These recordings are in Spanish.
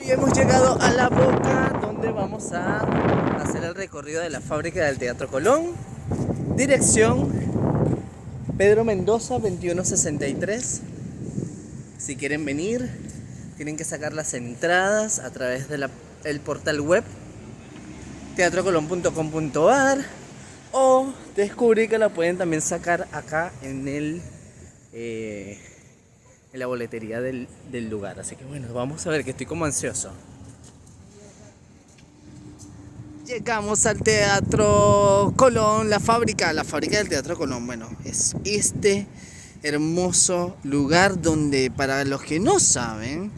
Y hemos llegado a La Boca, donde vamos a hacer el recorrido de la fábrica del Teatro Colón. Dirección Pedro Mendoza 2163. Si quieren venir, tienen que sacar las entradas a través del portal web teatrocolón.com.ar o descubrí que la pueden también sacar acá en la boletería del lugar. Así que bueno, vamos a ver, que estoy como ansioso. Llegamos al Teatro Colón, la fábrica del Teatro Colón. Bueno, es este hermoso lugar donde, para los que no saben,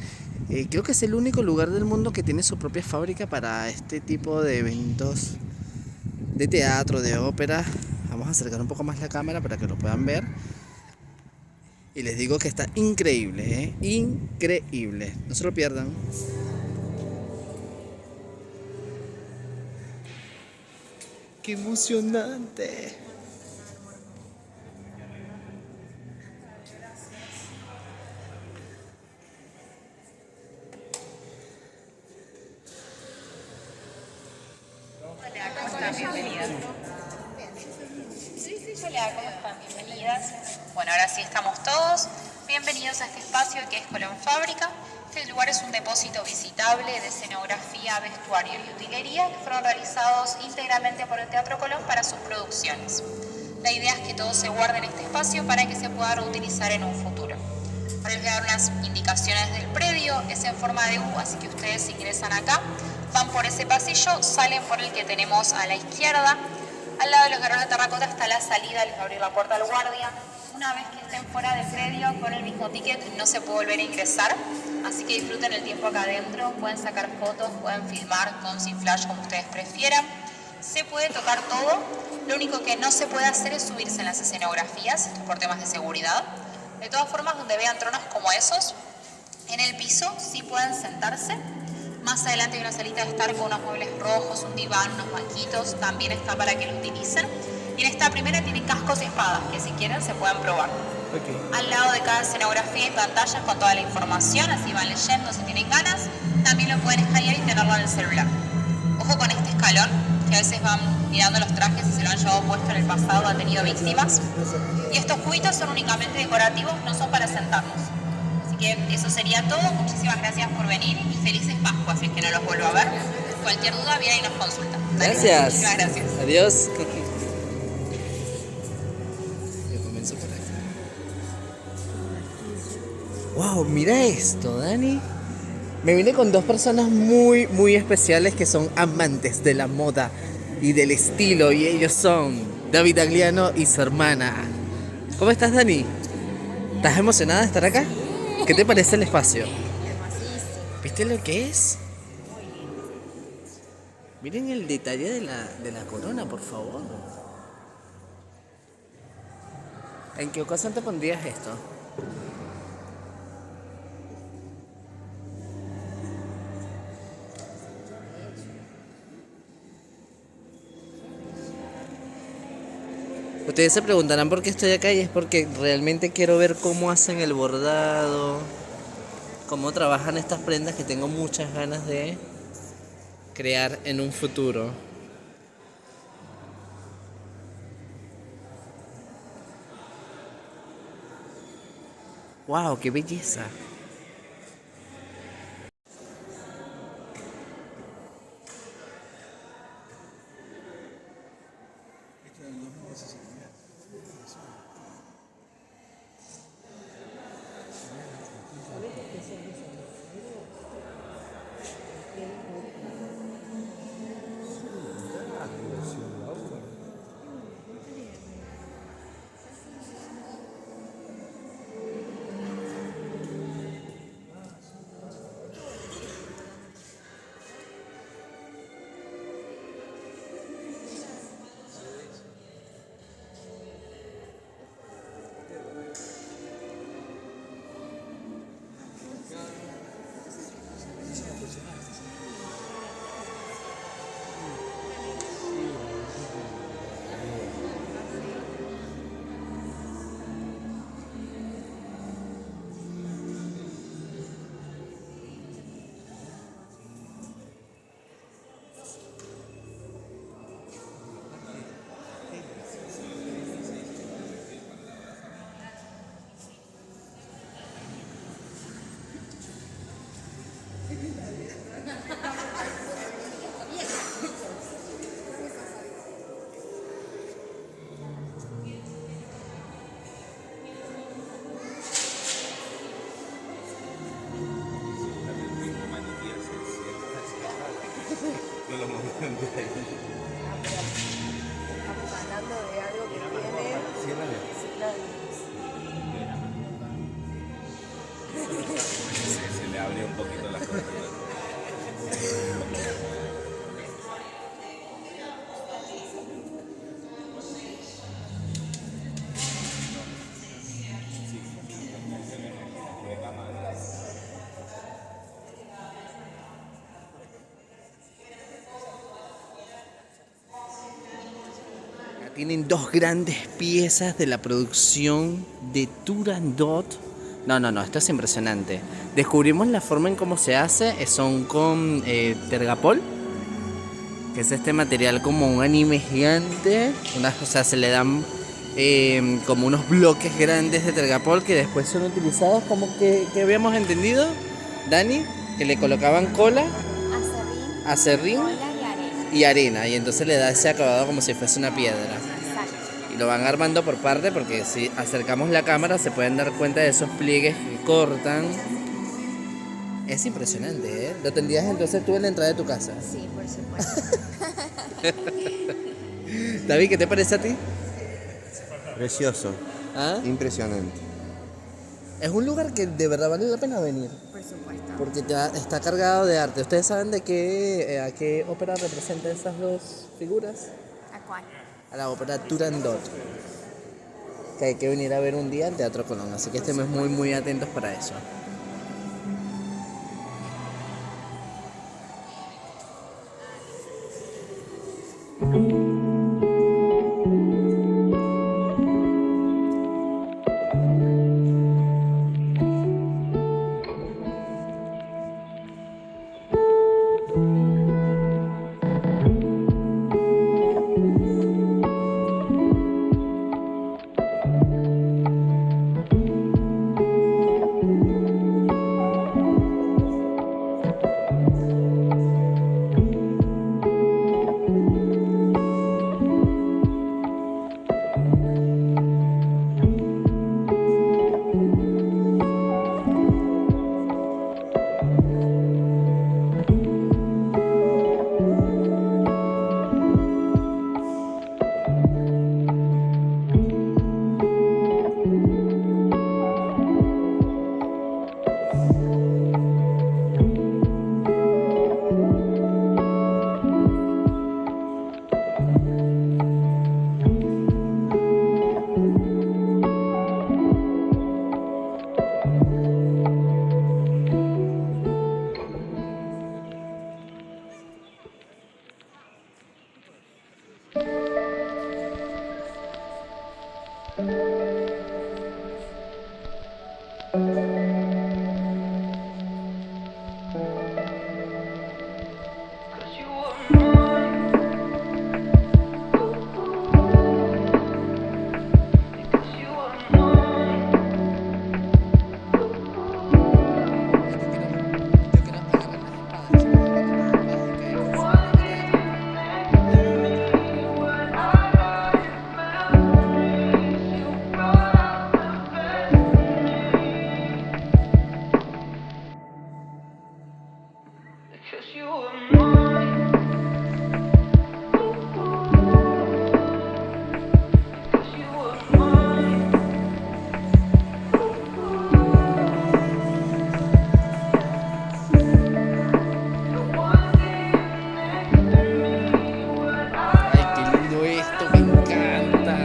creo que es el único lugar del mundo que tiene su propia fábrica para este tipo de eventos de teatro, de ópera. Vamos a acercar un poco más la cámara para que lo puedan ver. Y les digo que está increíble, increíble. No se lo pierdan. ¡Qué emocionante! Hola, ¿cómo están? Bienvenidas. Hola, ¿cómo están? Bienvenidas. Bueno, ahora sí estamos todos. Bienvenidos a este espacio que es Colón Fábrica. Este lugar es un depósito visitable de escenografía, vestuario y utilería que fueron realizados íntegramente por el Teatro Colón para sus producciones. La idea es que todo se guarde en este espacio para que se pueda reutilizar en un futuro. Ahora les voy a dar unas indicaciones del predio. Es en forma de U, así que ustedes ingresan acá, van por ese pasillo, salen por el que tenemos a la izquierda. Al lado de los garrones de terracota está la salida, les va a abrir la puerta al guardia. Una vez que estén fuera del predio con el mismo ticket no se puede volver a ingresar, así que disfruten el tiempo acá adentro. Pueden sacar fotos, pueden filmar con sin flash como ustedes prefieran. Se puede tocar todo, lo único que no se puede hacer es subirse en las escenografías por temas de seguridad. De todas formas, donde vean tronos como esos, en el piso sí pueden sentarse. Más adelante hay una salita de estar con unos muebles rojos, un diván, unos banquitos, también está para que lo utilicen. Y en esta primera tienen cascos y espadas, que si quieren se pueden probar. Okay. Al lado de cada escenografía hay pantallas con toda la información, así van leyendo si tienen ganas. También lo pueden escanear y tenerlo en el celular. Ojo con este escalón, que a veces van mirando los trajes y se lo han llevado puesto en el pasado, ha tenido víctimas. Y estos cubitos son únicamente decorativos, no son para sentarnos. Así que eso sería todo. Muchísimas gracias por venir y felices Pascuas, si es que no los vuelvo a ver. Cualquier duda viene y nos consulta. Gracias. Muchísimas gracias. Adiós. Yo comienzo por acá. Wow, mira esto, Dani. Me vine con dos personas muy, muy especiales que son amantes de la moda y del estilo, y ellos son David Agliano y su hermana. ¿Cómo estás, Dani? ¿Estás emocionada de estar acá? ¿Qué te parece el espacio? ¿Viste lo que es? Miren el detalle de la corona, por favor. ¿En qué ocasión te pondrías esto? Ustedes se preguntarán por qué estoy acá, y es porque realmente quiero ver cómo hacen el bordado, cómo trabajan estas prendas que tengo muchas ganas de crear en un futuro. ¡Wow! ¡Qué belleza! Yo lo monté ahí. Estamos hablando de algo que tiene 100 años. 100 años. Se le abrió un poquito la cosa. Tienen dos grandes piezas de la producción de Turandot. No, esto es impresionante. Descubrimos la forma en cómo se hace, son con Tergapol, que es este material como un anime gigante. O sea, se le dan como unos bloques grandes de Tergapol que después son utilizados como que habíamos entendido, Dani, que le colocaban cola, acerrín Cola y arena. y arena, y entonces le da ese acabado como si fuese una piedra. Exacto. Y lo van armando por parte porque si acercamos la cámara se pueden dar cuenta de esos pliegues que cortan. Es impresionante, ¿eh? Lo tendrías entonces tú en la entrada de tu casa. Sí, por supuesto. David, ¿qué te parece a ti? Precioso, ¿Ah? impresionante. Es un lugar que de verdad vale la pena venir. Por supuesto. Porque está cargado de arte. ¿Ustedes saben de a qué ópera representan esas dos figuras? ¿A cuál? A la ópera Turandot, que hay que venir a ver un día al Teatro Colón. Así que estemos muy, muy atentos para eso. Ay, qué lindo esto, me encanta.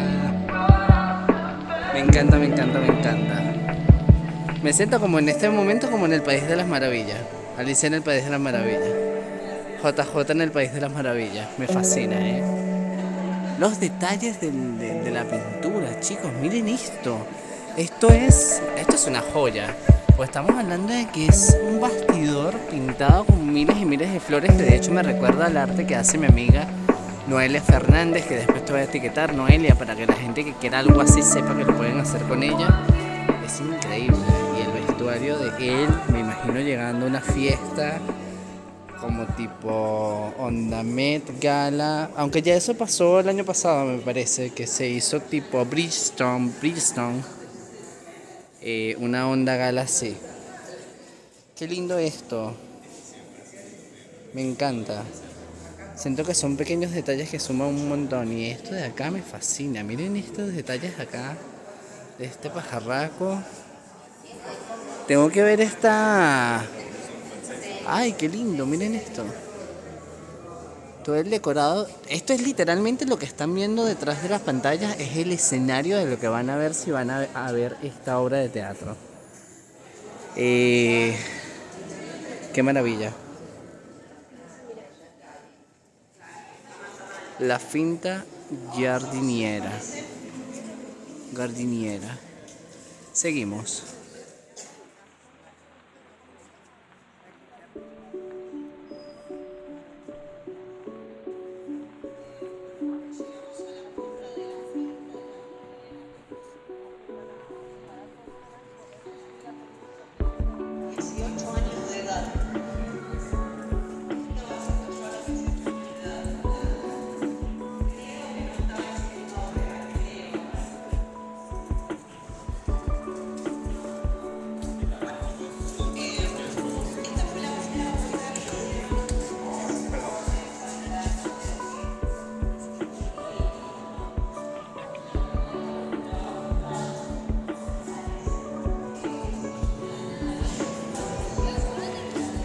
Me encanta, me encanta, me encanta. Me siento como en este momento como en el País de las Maravillas. Alicia en el País de las Maravillas. JJ en el País de las Maravillas. Me fascina, ¿eh? Los detalles de la pintura, chicos, miren esto. Esto es una joya. Pues estamos hablando de que es un bastidor pintado con miles y miles de flores, que de hecho me recuerda al arte que hace mi amiga Noelia Fernández, que después te voy a etiquetar, Noelia, para que la gente que quiera algo así sepa que lo pueden hacer con ella. Es increíble. Y el vestuario de él, me imagino llegando a una fiesta como tipo onda Met Gala, aunque ya eso pasó el año pasado, me parece, que se hizo tipo Bridgestone, una onda gala así. Qué lindo esto, me encanta. Siento que son pequeños detalles que suman un montón. Y esto de acá me fascina. Miren estos detalles de acá. De este pajarraco. Tengo que ver esta... Ay, qué lindo, miren esto. Todo el decorado. Esto es literalmente lo que están viendo detrás de las pantallas. Es el escenario de lo que van a ver si van a ver esta obra de teatro. Qué maravilla. La finta Giardiniera. Gardiniera. Seguimos.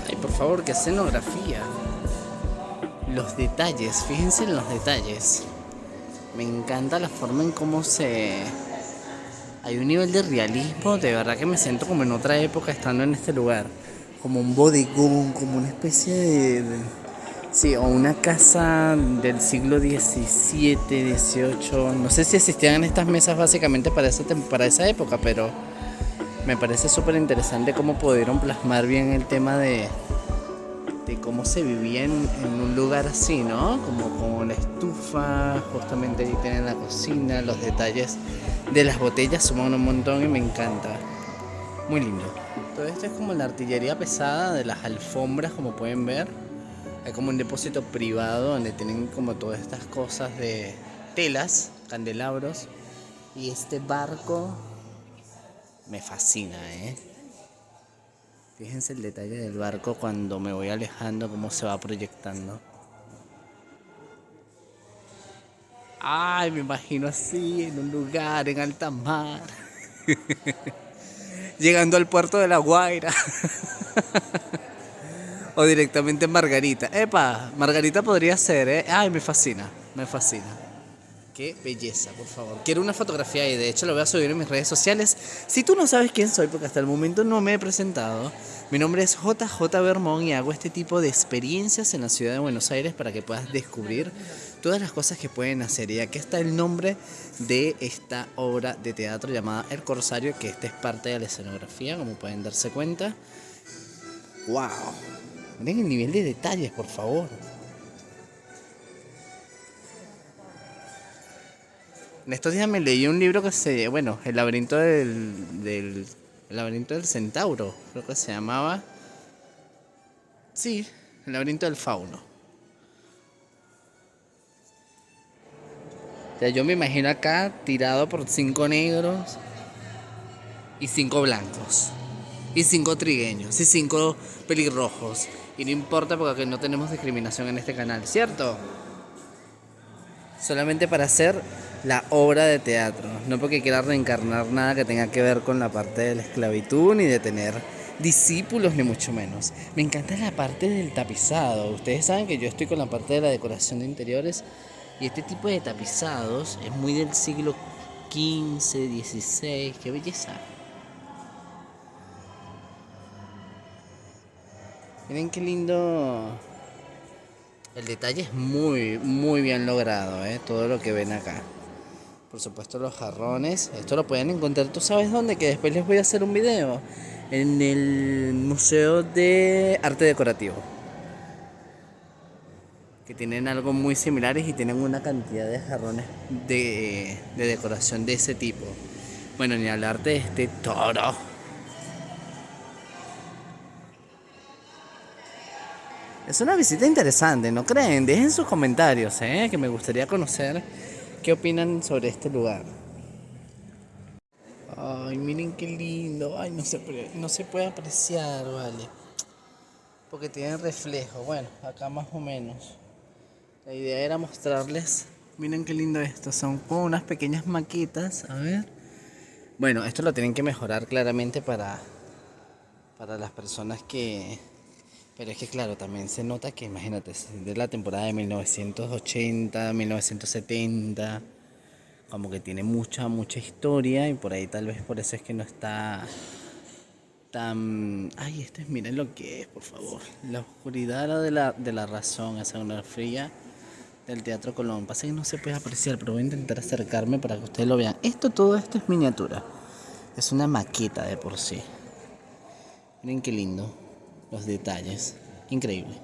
Ay, por favor, qué escenografía. Los detalles, fíjense en los detalles. Me encanta la forma en cómo se... Hay un nivel de realismo, de verdad que me siento como en otra época estando en este lugar. Como un bodegón, como una especie sí, o una casa del siglo XVII, XVIII. No sé si existían estas mesas básicamente para esa época, pero me parece súper interesante cómo pudieron plasmar bien el tema de cómo se vivía en un lugar así, ¿no? Como la estufa, justamente ahí tienen la cocina, los detalles de las botellas suman un montón y me encanta. Muy lindo. Todo esto es como la artillería pesada de las alfombras, como pueden ver. Hay como un depósito privado donde tienen como todas estas cosas de telas, candelabros. Y este barco me fascina, ¿eh? Fíjense el detalle del barco cuando me voy alejando, cómo se va proyectando. Ay, me imagino así, en un lugar, en alta mar. Llegando al puerto de La Guaira. O directamente en Margarita. Epa, Margarita podría ser, ¿eh? Ay, me fascina, me fascina. Qué belleza, por favor. Quiero una fotografía y de hecho lo voy a subir en mis redes sociales. Si tú no sabes quién soy, porque hasta el momento no me he presentado, mi nombre es JJ Bermón y hago este tipo de experiencias en la ciudad de Buenos Aires para que puedas descubrir todas las cosas que pueden hacer. Y aquí está el nombre de esta obra de teatro llamada El Corsario, que esta es parte de la escenografía, como pueden darse cuenta. ¡Wow! Miren el nivel de detalles, por favor. En estos días me leí un libro que bueno, El laberinto el laberinto del centauro, creo que se llamaba. Sí, El laberinto del fauno. O sea, yo me imagino acá tirado por 5 negros y 5 blancos y 5 trigueños y 5 pelirrojos. Y no importa porque no tenemos discriminación en este canal, ¿cierto? Solamente para hacer la obra de teatro, no porque quiera reencarnar nada que tenga que ver con la parte de la esclavitud, ni de tener discípulos, ni mucho menos. Me encanta la parte del tapizado. Ustedes saben que yo estoy con la parte de la decoración de interiores y este tipo de tapizados es muy del siglo XV, XVI. ¡Qué belleza! Miren qué lindo. El detalle es muy, muy bien logrado, todo lo que ven acá. Por supuesto los jarrones, esto lo pueden encontrar, ¿tú sabes dónde? Que después les voy a hacer un video. En el Museo de Arte Decorativo. Que tienen algo muy similares y tienen una cantidad de jarrones de decoración de ese tipo. Bueno, ni hablar de este toro. Es una visita interesante, ¿no creen? Dejen sus comentarios, que me gustaría conocer qué opinan sobre este lugar. Ay, miren qué lindo. Ay, no se puede apreciar, vale. Porque tiene reflejo. Bueno, acá más o menos. La idea era mostrarles. Miren qué lindo esto. Son como unas pequeñas maquetas. A ver. Bueno, esto lo tienen que mejorar claramente para las personas que... Pero es que claro, también se nota que, imagínate, es de la temporada de 1980, 1970, como que tiene mucha historia y por ahí tal vez por eso es que no está tan... Ay, esto es, miren lo que es, por favor. La oscuridad de la razón, esa una fría del Teatro Colón. Pasa que no se puede apreciar, pero voy a intentar acercarme para que ustedes lo vean. Todo esto es miniatura. Es una maqueta de por sí. Miren qué lindo. Los detalles. Increíble.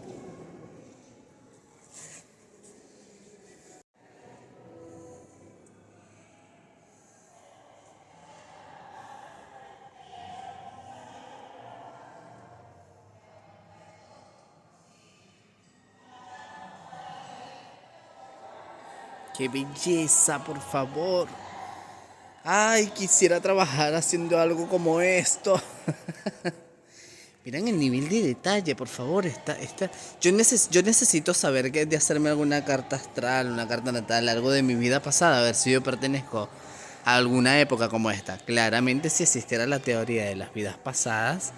¡Qué belleza, por favor! ¡Ay, quisiera trabajar haciendo algo como esto! Miren el nivel de detalle, por favor. Yo necesito saber de hacerme alguna carta astral, una carta natal, algo de mi vida pasada, a ver si yo pertenezco a alguna época como esta. Claramente, si existiera la teoría de las vidas pasadas,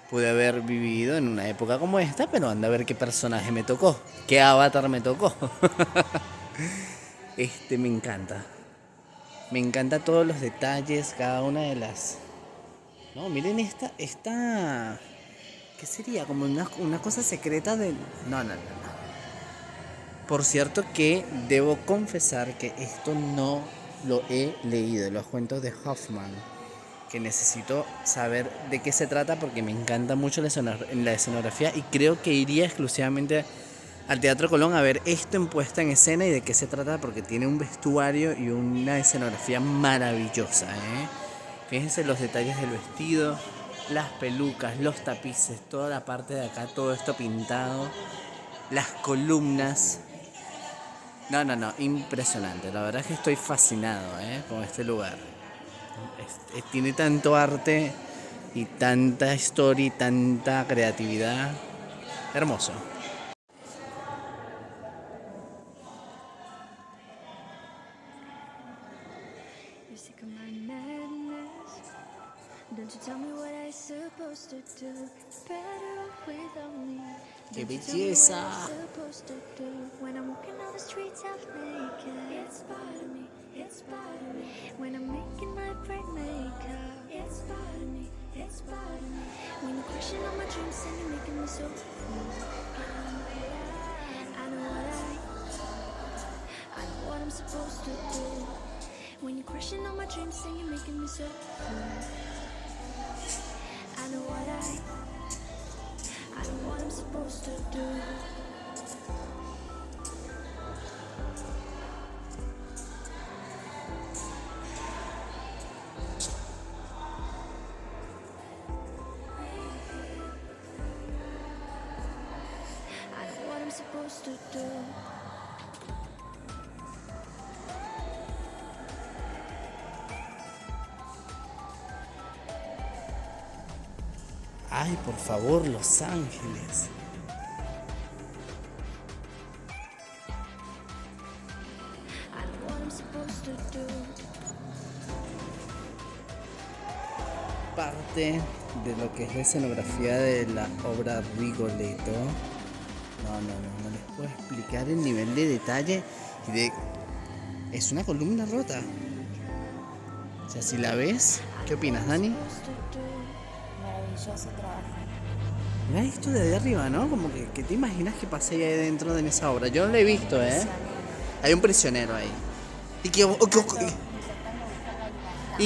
pude haber vivido en una época como esta, pero anda a ver qué personaje me tocó, qué avatar me tocó. Me encanta. Me encanta todos los detalles, cada una de las... No, miren esta... ¿Qué sería? Como una cosa secreta de... No. Por cierto que debo confesar que esto no lo he leído, los cuentos de Hoffman, que necesito saber de qué se trata porque me encanta mucho la escenografía y creo que iría exclusivamente al Teatro Colón a ver esto en puesta en escena y de qué se trata porque tiene un vestuario y una escenografía maravillosa, ¿eh? Fíjense los detalles del vestido, las pelucas, los tapices, toda la parte de acá, todo esto pintado, las columnas. No, impresionante. La verdad es que estoy fascinado, con este lugar. Tiene tanto arte y tanta historia y tanta creatividad. Hermoso. ¡Qué belleza! When you're crushing on my dreams, singing, making me so I know what I'm supposed to do. I know what I'm supposed to do. Ay, por favor, Los Ángeles. Parte de lo que es la escenografía de la obra Rigoletto. No les puedo explicar el nivel de detalle es una columna rota. O sea, si la ves, ¿qué opinas, Dani? Maravilloso trabajo. Mira esto de ahí arriba, ¿no? Como que te imaginas que pasé ahí adentro en esa obra. Yo no la he visto, ¿eh? Hay un prisionero ahí. ¿Y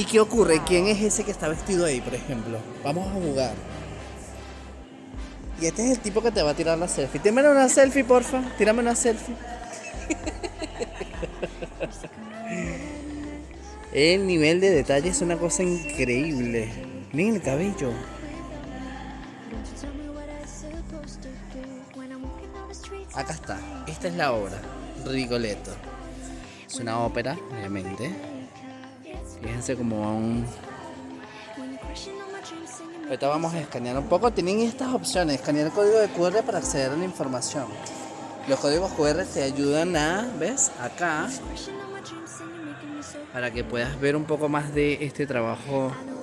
qué ocurre? ¿Quién es ese que está vestido ahí, por ejemplo? Vamos a jugar. Y este es el tipo que te va a tirar la selfie. Tírame una selfie, porfa. Tírame una selfie. El nivel de detalle es una cosa increíble. Miren el cabello. Acá está. Esta es la obra. Rigoletto. Es una ópera, obviamente. Fíjense como Ahorita vamos a escanear un poco. Tienen estas opciones. Escanear el código de QR para acceder a la información. Los códigos QR te ayudan a, ¿ves? Acá, Crushing on my dreams, saying you're making me so. para que puedas ver un poco más de este trabajo. I know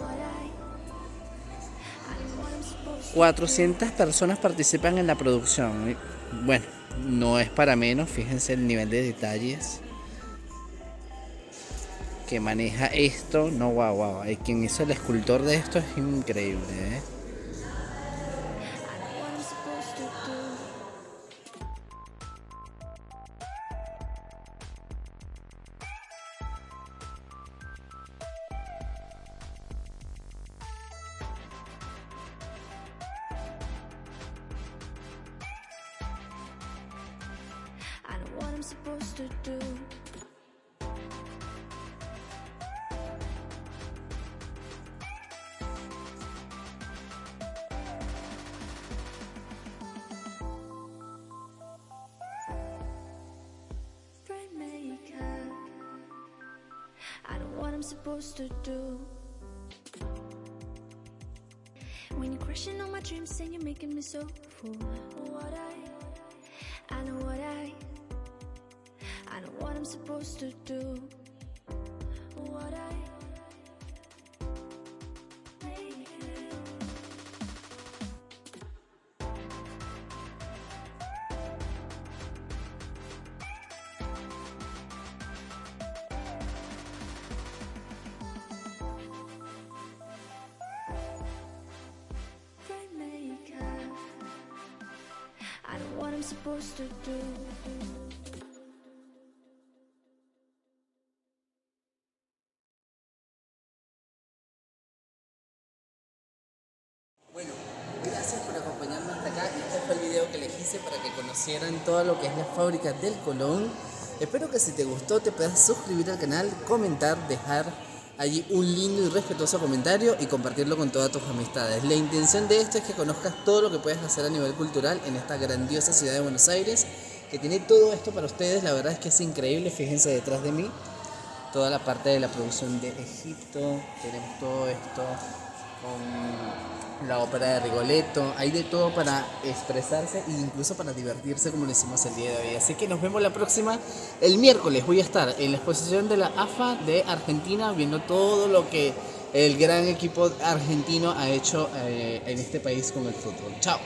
what I'm supposed to. 400 personas participan en la producción. Bueno, no es para menos, fíjense el nivel de detalles que maneja esto. No, wow. Quien hizo el escultor de esto es increíble, ¿eh? I know what I'm supposed to do. I know what I'm supposed to do. Rainmaker. I know what I'm supposed to do. When you're crushing on my dreams, saying you're making me so full. I know what I know what I'm supposed to do. What I Rainmaker. I know what I'm supposed to do. Bueno, gracias por acompañarnos hasta acá. Este fue el video que les hice para que conocieran todo lo que es la fábrica del Colón. Espero que si te gustó te puedas suscribir al canal, comentar, dejar allí un lindo y respetuoso comentario y compartirlo con todas tus amistades. La intención de esto es que conozcas todo lo que puedes hacer a nivel cultural en esta grandiosa ciudad de Buenos Aires, que tiene todo esto para ustedes. La verdad es que es increíble, fíjense detrás de mí, toda la parte de la producción de Egipto, tenemos todo esto con la ópera de Rigoletto, hay de todo para expresarse e incluso para divertirse como lo hicimos el día de hoy. Así que nos vemos la próxima, el miércoles voy a estar en la exposición de la AFA de Argentina viendo todo lo que el gran equipo argentino ha hecho en este país con el fútbol. Chao.